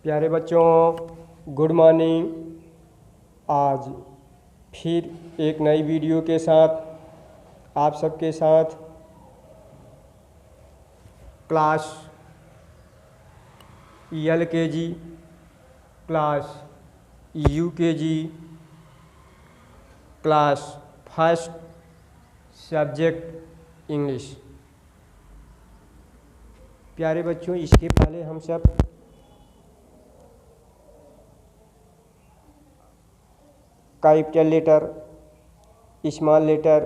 प्यारे बच्चों, good morning. आज फिर एक नई वीडियो के साथ आप सबके साथ class LKG, class UKG, class first subject English. प्यारे बच्चों, इसके पहले हम सब कैपिटल लेटर, स्मॉल लेटर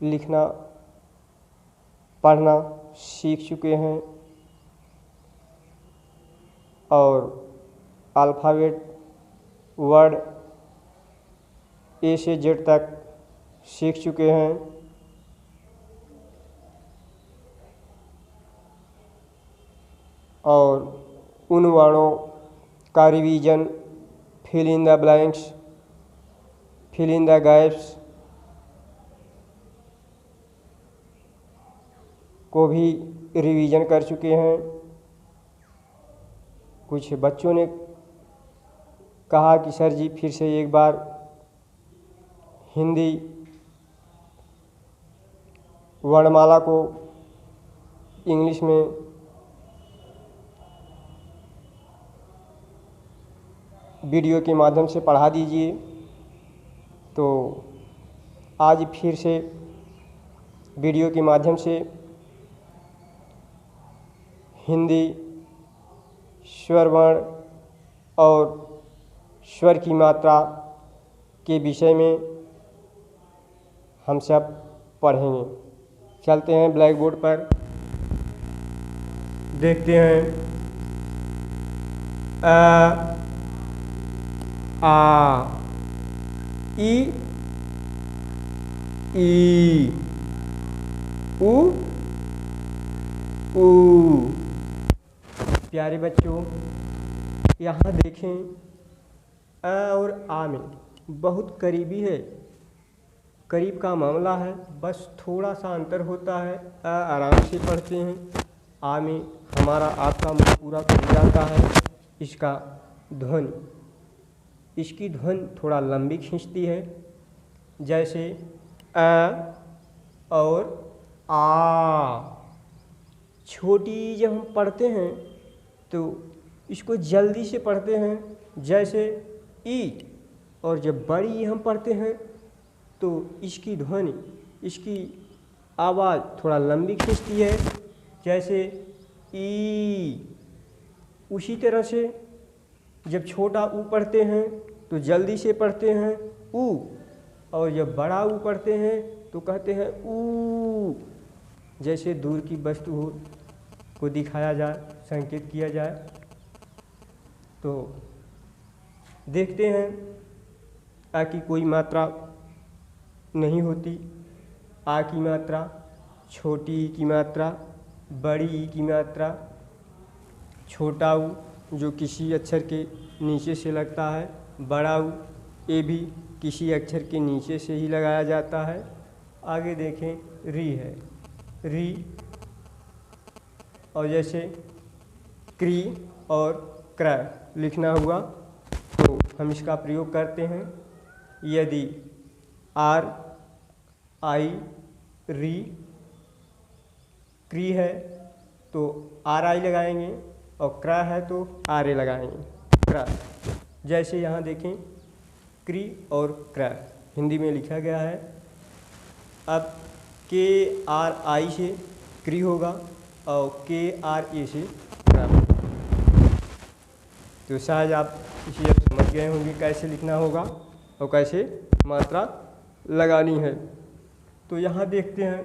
लिखना पढ़ना सीख चुके हैं और अल्फ़ाबेट वर्ड A से Z तक सीख चुके हैं। और उन वर्णों का revision, fill in the blanks, fill in the gaps को भी रिवीजन कर चुके हैं। कुछ बच्चों ने कहा कि सर जी फिर से एक बार हिंदी वर्णमाला को इंग्लिश में वीडियो के माध्यम से पढ़ा दीजिए। तो आज फिर से वीडियो के माध्यम से हिंदी स्वर वर्ण और स्वर की मात्रा के विषय में हम सब पढ़ेंगे। चलते हैं ब्लैक बोर्ड पर, देखते हैं। आ ई ई उ ऊ। प्यारे बच्चों, यहाँ देखें, अ और आ में बहुत करीबी है, करीब का मामला है, बस थोड़ा सा अंतर होता है। अ आराम से पढ़ते हैं, आ में हमारा आपका मुँह पूरा खुल जाता है। इसका ध्वनि, इसकी ध्वनि थोड़ा लंबी खींचती है, जैसे अ और आ। छोटी जब हम पढ़ते हैं तो इसको जल्दी से पढ़ते हैं, जैसे ई। और जब बड़ी हम पढ़ते हैं तो इसकी ध्वनि, इसकी आवाज़ थोड़ा लंबी खींचती है, जैसे ई। उसी तरह से जब छोटा ऊ पढ़ते हैं तो जल्दी से पढ़ते हैं, ऊ। और जब बड़ा ऊ पढ़ते हैं तो कहते हैं ऊ, जैसे दूर की वस्तु को दिखाया जाए, संकेत किया जाए। तो देखते हैं आ की कोई मात्रा नहीं होती। आ की मात्रा, छोटी ई की मात्रा, बड़ी ई की मात्रा, छोटा ऊ जो किसी अक्षर के नीचे से लगता है, बड़ा ऊ ये भी किसी अक्षर के नीचे से ही लगाया जाता है। आगे देखें, री है, री। और जैसे क्री और क्र लिखना हुआ तो हम इसका प्रयोग करते हैं। यदि आर आई री क्री है तो आर आई लगाएंगे, और क्र है तो आर ए लगाएंगे, क्र। जैसे यहाँ देखें, क्री और क्र हिंदी में लिखा गया है। अब के आर आई से क्री होगा और के आर ए से क्र। तो शायद आप इसे अब समझ गए होंगे कैसे लिखना होगा और कैसे मात्रा लगानी है। तो यहाँ देखते हैं,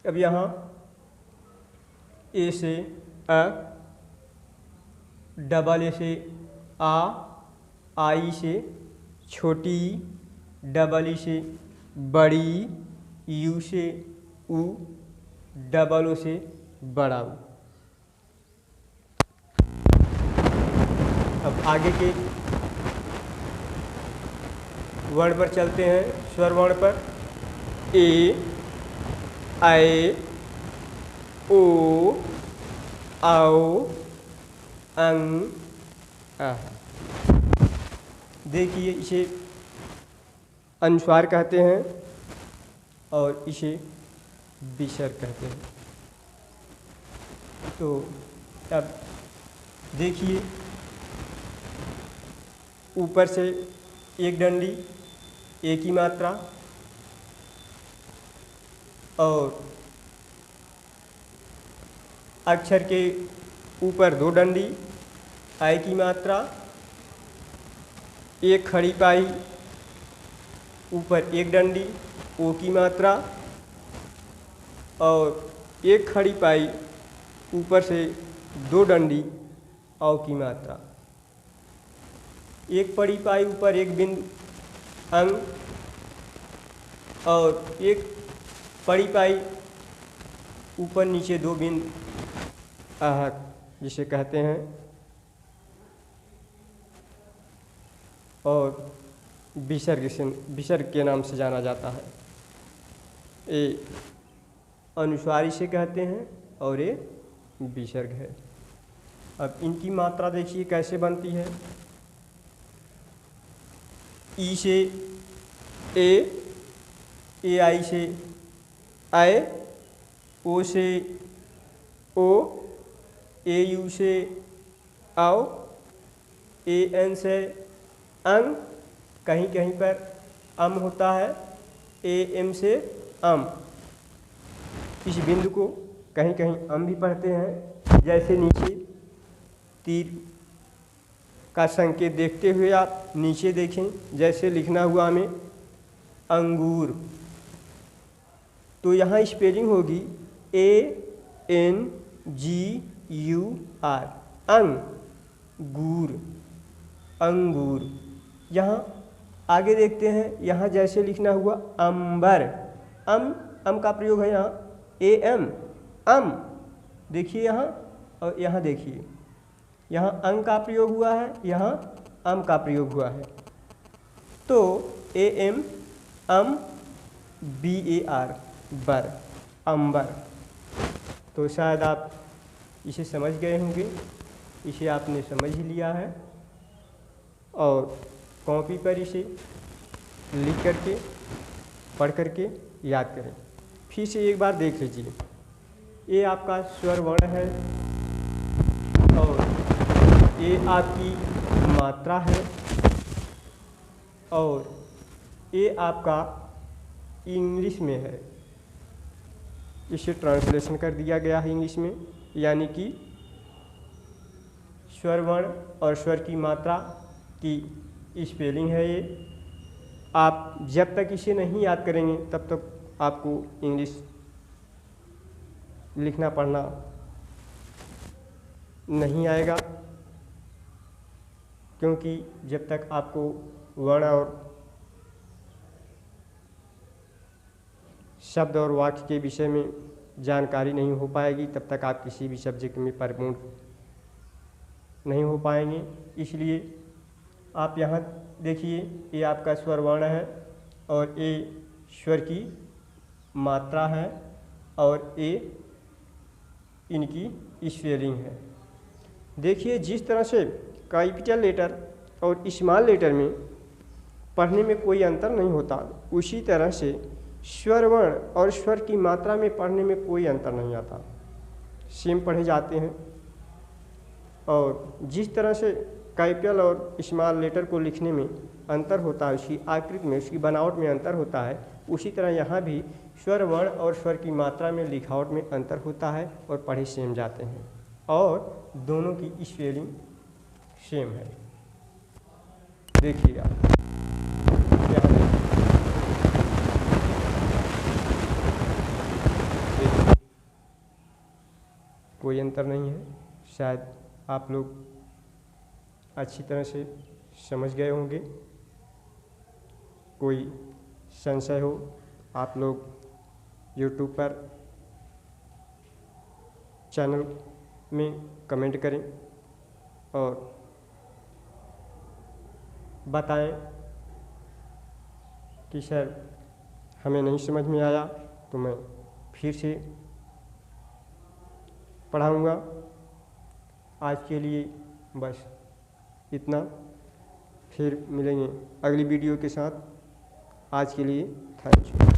अब यहाँ ए से अ, डबल ए से आ, आई से छोटी, डबल ई से बड़ी, यू से ऊ, डबल ओ से बड़ा ऊ। अब आगे के वर्ण पर चलते हैं, स्वर वर्ण पर। ए, ऐ, ओ, आओ अंग आह। देखिए इसे अनुस्वार कहते हैं और इसे विसर्ग कहते हैं। तो अब देखिए ऊपर से एक डंडी ए की मात्रा और अक्षर के ऊपर दो डंडी आई की मात्रा, एक खड़ी पाई ऊपर एक डंडी ओ की मात्रा और एक खड़ी पाई ऊपर से दो डंडी औ की मात्रा, एक पड़ी पाई ऊपर एक बिंदु अंग और एक पड़ी पाई ऊपर नीचे दो बिंदु आह जिसे कहते हैं, और विसर्ग के नाम से जाना जाता है। ये अनुस्वार इसे कहते हैं और ये विसर्ग है। अब इनकी मात्रा देखिए कैसे बनती है। ई से ए आई से आए, ओ से ओ, ए यू से आओ, ए एन से अंग, कहीं कहीं पर अम होता है, ए एम से अम। इस बिंदु को कहीं कहीं अम भी पढ़ते हैं। जैसे नीचे तीर का संकेत देखते हुए आप नीचे देखें, जैसे लिखना हुआ हमें अंगूर, तो यहाँ स्पेलिंग होगी ANGUR, अंगूर, अंगूर। यहाँ आगे देखते हैं, यहाँ जैसे लिखना हुआ अंबर, अम का प्रयोग है यहाँ AM, अम। देखिए यहाँ और यहाँ देखिए, यहाँ अंग का प्रयोग हुआ है, यहाँ अम का प्रयोग हुआ है। तो AM अम BAR, बर, अंबर। तो शायद आप इसे समझ गए होंगे, इसे आपने समझ ही लिया है और कॉपी पर इसे लिख करके पढ़ करके याद करें। फिर से एक बार देख लीजिए, ये आपका स्वर वर्ण है और ये आपकी मात्रा है और ये आपका इंग्लिश में है। इसे ट्रांसलेशन कर दिया गया है इंग्लिश में, यानी कि स्वर वर्ण और स्वर की मात्रा की स्पेलिंग है ये। आप जब तक इसे नहीं याद करेंगे तब तक आपको इंग्लिश लिखना पढ़ना नहीं आएगा, क्योंकि जब तक आपको वर्ण और शब्द और वाक्य के विषय में जानकारी नहीं हो पाएगी तब तक आप किसी भी सब्जेक्ट में प्रवीण नहीं हो पाएंगे। इसलिए आप यहाँ देखिए, ये आपका स्वर वर्ण है और ये स्वर की मात्रा है और ये इनकी स्पेलिंग है। देखिए जिस तरह से कैपिटल लेटर और स्मॉल लेटर में पढ़ने में कोई अंतर नहीं होता, उसी तरह से स्वर वर्ण और स्वर की मात्रा में पढ़ने में कोई अंतर नहीं आता, सेम पढ़े जाते हैं। और जिस तरह से कैपिटल और स्मॉल लेटर को लिखने में अंतर होता है, उसकी आकृति में, उसकी बनावट में अंतर होता है, उसी तरह यहाँ भी स्वर वर्ण और स्वर की मात्रा में लिखावट में अंतर होता है और पढ़े सेम जाते हैं और दोनों की स्पेलिंग सेम है। देखिए आप यहाँ देखिए, कोई अंतर नहीं है। शायद आप लोग अच्छी तरह से समझ गए होंगे। कोई संशय हो आप लोग YouTube पर चैनल में कमेंट करें और बताएं कि सर हमें नहीं समझ में आया तो मैं फिर से पढ़ाऊँगा आज के लिए बस इतना, फिर मिलेंगे अगली वीडियो के साथ। आज के लिए थैंक यू।